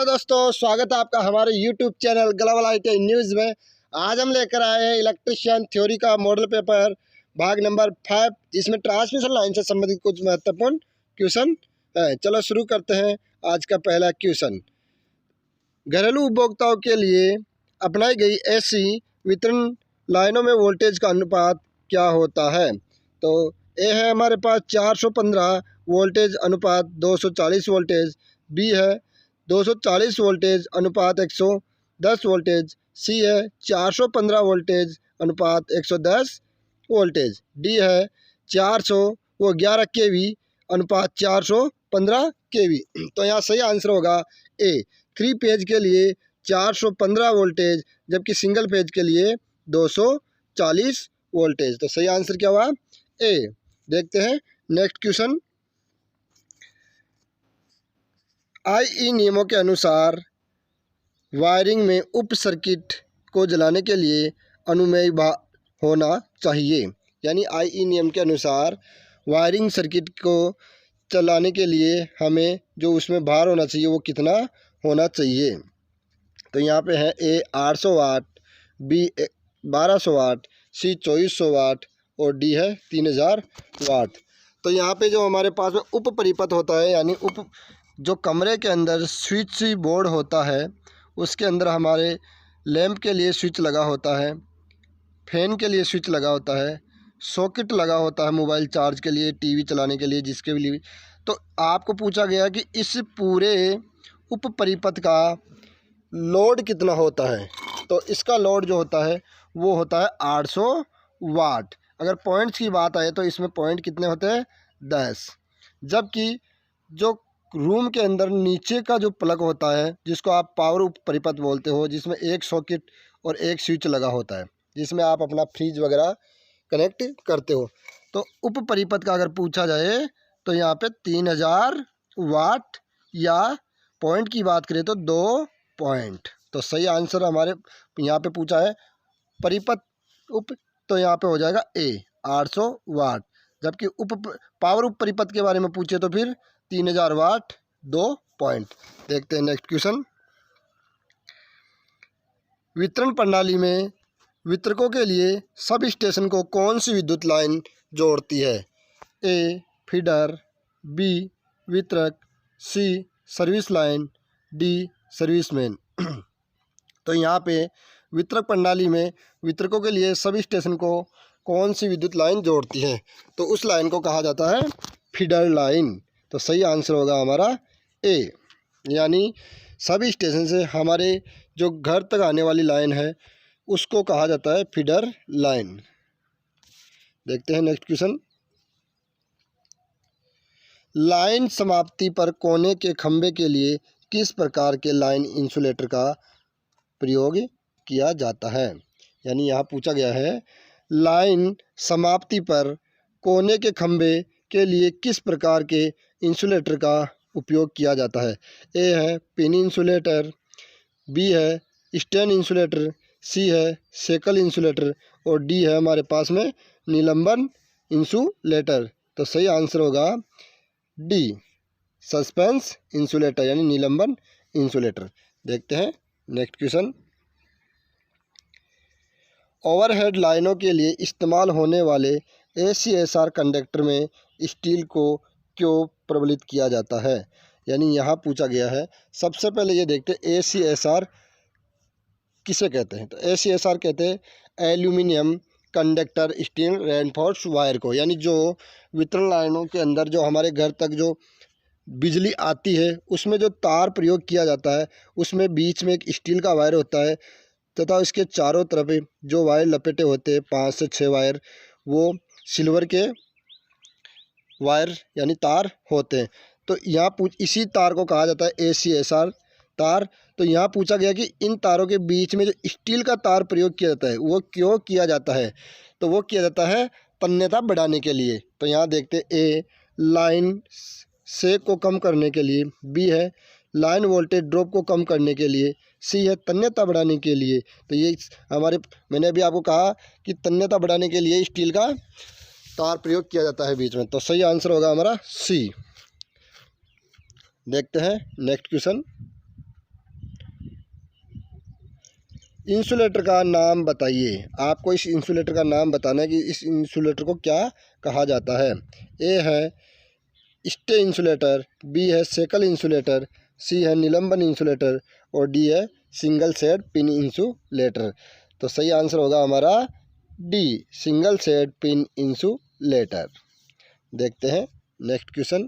Hello दोस्तों, स्वागत है आपका हमारे YouTube channel global IT news में। आज हम लेकर आए हैं इलेक्ट्रिशियन थ्योरी का मॉडल पेपर भाग नंबर 5, जिसमें ट्रांसमिशन लाइन से संबंधित कुछ महत्वपूर्ण क्वेश्चन है। चलो शुरू करते हैं आज का पहला क्वेश्चन। घरेलू उपभोक्ताओं के लिए अपनाई गई ऐसी वितरण लाइनों में वोल्टेज का अनुपात क्या होता है? तो ए है हमारे पास 415 वोल्टेज अनुपात 240 वोल्टेज, बी है 240 वोल्टेज अनुपात 110 वोल्टेज, सी है 415 वोल्टेज अनुपात 110 वोल्टेज, डी है 11 केवी अनुपात 415 केवी। तो यहाँ सही आंसर होगा ए, 3 पेज के लिए 415 वोल्टेज जबकि सिंगल पेज के लिए 240 वोल्टेज। तो सही आंसर क्या हुआ? ए। देखते हैं नेक्स्ट क्वेश्चन। IE नियमों के अनुसार वायरिंग में उप सर्किट को जलाने के लिए अनुमेय होना चाहिए। यानी IE नियम के अनुसार वायरिंग सर्किट को चलाने के लिए हमें जो उसमें भार होना चाहिए वो कितना होना चाहिए? तो यहाँ पे है ए 800 वाट, बी 1200 वाट, सी 2400 वाट और डी है 3000 वाट। तो यहाँ पे जो हमारे पास में उप परिपथ होता है, यानी जो कमरे के अंदर स्विच बोर्ड होता है उसके अंदर हमारे लैंप के लिए स्विच लगा होता है, फैन के लिए स्विच लगा होता है, सॉकेट लगा होता है मोबाइल चार्ज के लिए, टीवी चलाने के लिए, जिसके लिए। तो आपको पूछा गया कि इस पूरे उप परिपथ का लोड कितना होता है? तो इसका लोड जो होता है वो होता है 800 वाट। अगर पॉइंट्स की बात आए तो इसमें पॉइंट कितने होते हैं? 10। जबकि जो रूम के अंदर नीचे का जो प्लग होता है जिसको आप पावर उप परिपथ बोलते हो, जिसमें एक सॉकेट और एक स्विच लगा होता है जिसमें आप अपना फ्रिज वगैरह कनेक्ट करते हो। तो उप परिपथ का अगर पूछा जाए तो यहाँ पे 3000 वाट, या पॉइंट की बात करें तो 2 पॉइंट। तो सही आंसर हमारे यहाँ पे पूछा है परिपथ उप, तो यहाँ पे हो जाएगा ए 800 वाट। जबकि पावर उप परिपथ के बारे में पूछे तो फिर 3000 वाट 2 पॉइंट। देखते हैं नेक्स्ट क्वेश्चन। वितरण प्रणाली में वितरकों के लिए सब स्टेशन को कौन सी विद्युत लाइन जोड़ती है? ए फीडर, बी वितरक, सी सर्विस लाइन, डी सर्विसमैन। तो यहाँ पे वितरक प्रणाली में वितरकों के लिए सभी स्टेशन को कौन सी विद्युत लाइन जोड़ती है? तो उस लाइन को कहा जाता है फीडर लाइन। तो सही आंसर होगा हमारा ए, यानी सभी स्टेशन से हमारे जो घर तक आने वाली लाइन है उसको कहा जाता है फीडर लाइन। देखते हैं नेक्स्ट क्वेश्चन। लाइन समाप्ति पर कोने के खंभे के लिए किस प्रकार के लाइन इंसुलेटर का प्रयोग किया जाता है? यानी यहाँ पूछा गया है लाइन समाप्ति पर कोने के खंभे के लिए किस प्रकार के इंसुलेटर का उपयोग किया जाता है? ए है पिन इंसुलेटर, बी है स्टैंड इंसुलेटर, सी है सेकल इंसुलेटर और डी है हमारे पास में निलंबन इंसुलेटर। तो सही आंसर होगा डी सस्पेंस इंसुलेटर, यानी निलंबन इंसुलेटर। देखते हैं नेक्स्ट क्वेश्चन। ओवरहेड लाइनों के लिए इस्तेमाल होने वाले ACSR कंडक्टर में स्टील को क्यों प्रबलित किया जाता है? यानी यहाँ पूछा गया है, सबसे पहले ये देखते हैं ACSR किसे कहते हैं? तो ACSR कहते हैं aluminium conductor steel reinforce wire को। यानी जो वितरण लाइनों के अंदर जो हमारे घर तक जो बिजली आती है उसमें जो तार प्रयोग किया जाता है उसमें बीच में एक स्टील का वायर होता है तथा इसके चारों तरफ जो वायर लपेटे होते हैं 5 से 6 वायर, वो सिल्वर के वायर यानी तार होते हैं। तो यहाँ इसी तार को कहा जाता है ACSR तार। तो यहाँ पूछा गया कि इन तारों के बीच में जो स्टील का तार प्रयोग किया जाता है वो क्यों किया जाता है? तो वो किया जाता है तन्यता बढ़ाने के लिए। तो यहाँ देखते ए लाइन से को कम करने के लिए, बी है लाइन वोल्टेज ड्रॉप को कम करने के लिए, सी है तन्यता बढ़ाने के लिए। तो ये मैंने अभी आपको कहा कि तन्यता बढ़ाने के लिए स्टील का तार प्रयोग किया जाता है बीच में। तो सही आंसर होगा हमारा सी। देखते हैं नेक्स्ट क्वेश्चन। इंसुलेटर का नाम बताइए। आपको इस इंसुलेटर का नाम बताना है कि इस इंसुलेटर को क्या कहा जाता है। ए है स्टे इंसुलेटर, बी है सेकल इंसुलेटर, सी है निलंबन इंसुलेटर और डी है सिंगल सेड पिन इंसुलेटर। तो सही आंसर होगा हमारा D, single said pin insulator. देखते हैं नेक्स्ट क्वेश्चन।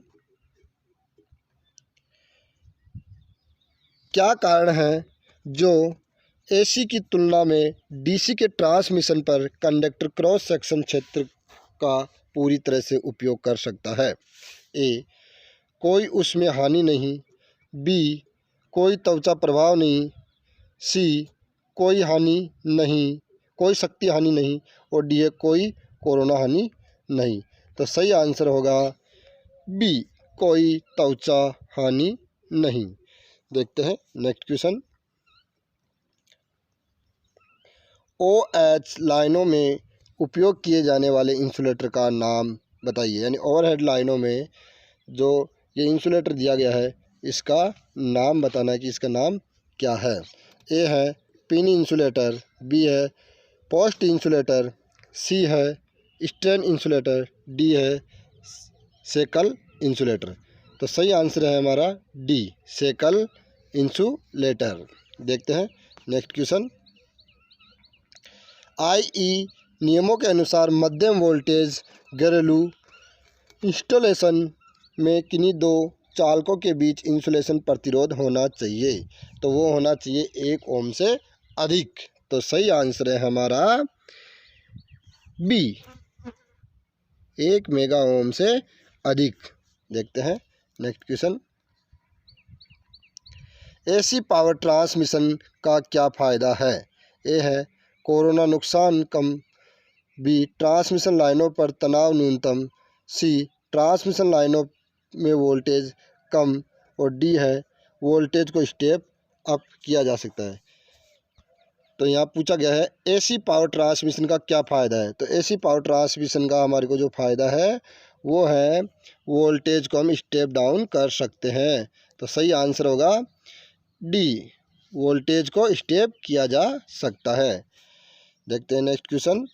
क्या कारण है जो एसी की तुलना में डीसी के ट्रांसमिशन पर कंडक्टर क्रॉस सेक्शन क्षेत्र का पूरी तरह से उपयोग कर सकता है। ए, कोई उसमें हानि नहीं, बी, कोई त्वचा प्रभाव नहीं, सी, कोई हानि नहीं, कोई शक्ति हानि नहीं और डी है कोई कोरोना हानि नहीं। तो सही आंसर होगा बी, कोई त्वचा हानि नहीं। देखते हैं नेक्स्ट क्वेश्चन। OH लाइनों में उपयोग किए जाने वाले इंसुलेटर का नाम बताइए। यानी ओवरहेड लाइनों में जो ये इंसुलेटर दिया गया है इसका नाम बताना है कि इसका नाम क्या है। ए है पिन इंसुलेटर, बी है पोस्ट इंसुलेटर, सी है स्ट्रेन इंसुलेटर, डी है सेकल इंसुलेटर। तो सही आंसर है हमारा डी, सेकल इंसुलेटर। देखते हैं नेक्स्ट क्वेश्चन। IE नियमों के अनुसार मध्यम वोल्टेज घरेलू इंस्टॉलेशन में किन्हीं दो चालकों के बीच इंसुलेशन प्रतिरोध होना चाहिए। तो वो होना चाहिए 1 ओम से अधिक। तो सही आंसर है हमारा बी, 1 मेगा ओम से अधिक। देखते हैं next question. AC power transmission का क्या फ़ायदा है। ए है कोरोना नुकसान कम, बी, ट्रांसमिशन लाइनों पर तनाव न्यूनतम, सी, ट्रांसमिशन लाइनों में वोल्टेज कम और डी है वोल्टेज को स्टेप अप किया जा सकता है। तो यहाँ पूछा गया है एसी पावर ट्रांसमिशन का क्या फ़ायदा है। तो एसी पावर ट्रांसमिशन का हमारे को जो फ़ायदा है वो है वोल्टेज को हम स्टेप डाउन कर सकते हैं। तो सही आंसर होगा डी, वोल्टेज को स्टेप किया जा सकता है। देखते हैं नेक्स्ट क्वेश्चन।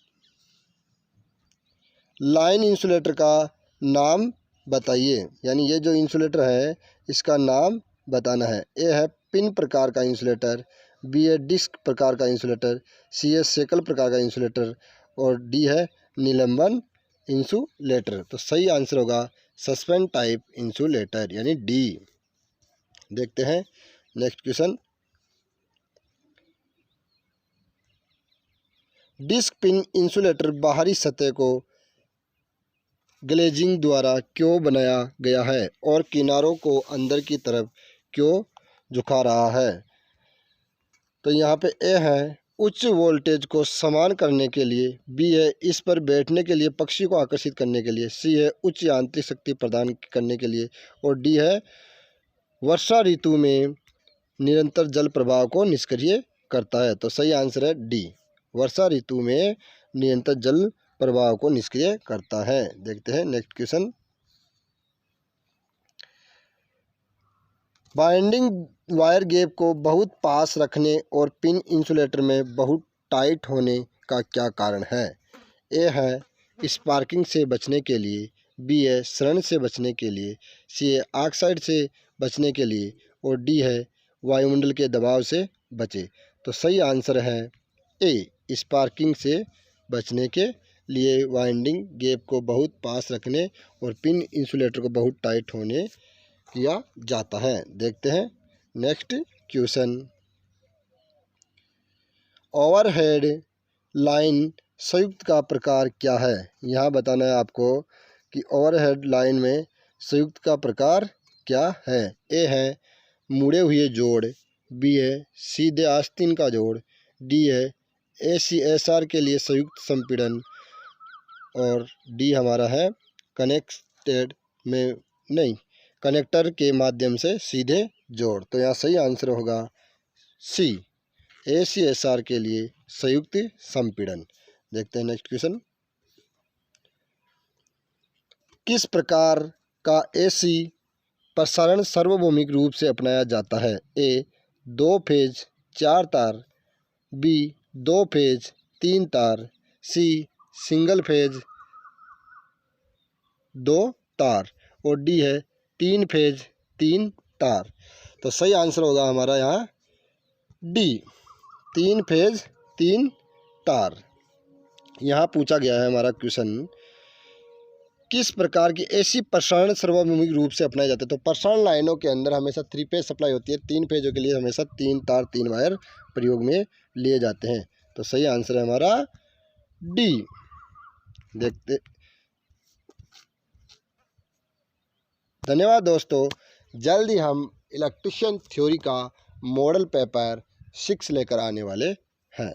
लाइन इंसुलेटर का नाम बताइए। यानी ये जो इंसुलेटर है इसका नाम बताना है। ए है पिन प्रकार का इंसुलेटर, बी है डिस्क प्रकार का इंसुलेटर, सी है सेकल प्रकार का इंसुलेटर और डी है निलंबन इंसुलेटर। तो सही आंसर होगा सस्पेंड टाइप इंसुलेटर यानी डी। देखते हैं next question. Disc pin insulator बाहरी सतह को ग्लेजिंग द्वारा क्यों बनाया गया है और किनारों को अंदर की तरफ क्यों झुका रहा है। तो यहाँ पे ए है उच्च वोल्टेज को समान करने के लिए, बी है इस पर बैठने के लिए पक्षी को आकर्षित करने के लिए, सी है उच्च यांत्रिक शक्ति प्रदान करने के लिए और डी है वर्षा ऋतु में निरंतर जल प्रवाह को निष्क्रिय करता है। तो सही आंसर है डी, वर्षा ऋतु में निरंतर जल प्रवाह को निष्क्रिय करता है। देखते हैं next question. Binding wire gap को बहुत पास रखने और पिन इंसुलेटर में बहुत टाइट होने का क्या कारण है। ए है स्पार्किंग से बचने के लिए, बी है शरण से बचने के लिए, सी है ऑक्साइड से बचने के लिए और डी है वायुमंडल के दबाव से बचे। तो सही आंसर है ए, स्पार्किंग से बचने के लिए वाइंडिंग गैप को बहुत पास रखने और पिन इंसुलेटर को बहुत टाइट होने किया जाता है। देखते हैं नेक्स्ट क्वेश्चन। ओवरहेड लाइन संयुक्त का प्रकार क्या है। यहाँ बताना है आपको कि ओवरहेड लाइन में संयुक्त का प्रकार क्या है। ए है मुड़े हुए जोड़, बी है सीधे आस्तीन का जोड़, डी है ACSR के लिए संयुक्त संपीड़न और डी हमारा है कनेक्टेड में नहीं कनेक्टर के माध्यम से सीधे जोड़। तो यहाँ सही आंसर होगा सी, ACSR के लिए संयुक्त संपीड़न। देखते हैं नेक्स्ट क्वेश्चन। किस प्रकार का AC प्रसारण सार्वभौमिक रूप से अपनाया जाता है। ए 2 फेज 4 तार बी 2 फेज 3 तार, सी सिंगल फेज 2 तार और डी है 3 फेज 3 तार। तो सही आंसर होगा हमारा यहाँ डी 3 फेज 3 तार। यहाँ पूछा गया है हमारा क्वेश्चन, किस प्रकार की ऐसी प्रसारण सार्वभौमिक रूप से अपनाए जाते हैं। तो प्रसारण लाइनों के अंदर हमेशा 3 फेज सप्लाई होती है, 3 फेजों के लिए हमेशा 3 तार 3 वायर प्रयोग में लिए जाते हैं। तो सही आंसर है हमारा डी। देखते, धन्यवाद दोस्तों। जल्दी हम इलेक्ट्रिशियन थ्योरी का मॉडल पेपर 6 लेकर आने वाले हैं।